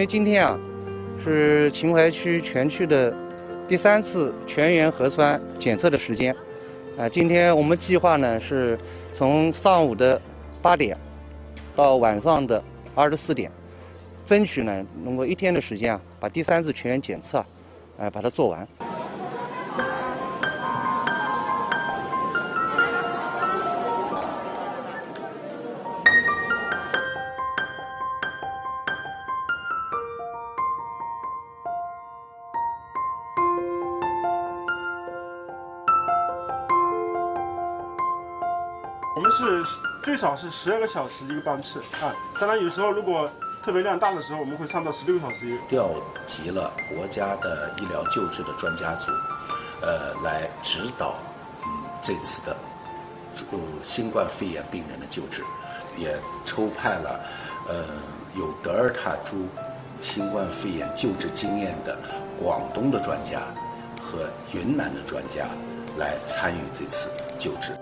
为今天啊，是秦淮区全区的第3次全员核酸检测的时间。今天我们计划呢是从上午的8点到晚上的24点，争取呢能够1天的时间啊，把第3次全员检测把它做完。我们是最少是12个小时一个班次啊，当然有时候如果特别量大的时候，我们会上到16个小时一个。调集了国家的医疗救治的专家组，来指导这次的新冠肺炎病人的救治，也抽派了有德尔塔株新冠肺炎救治经验的广东的专家和云南的专家来参与这次救治。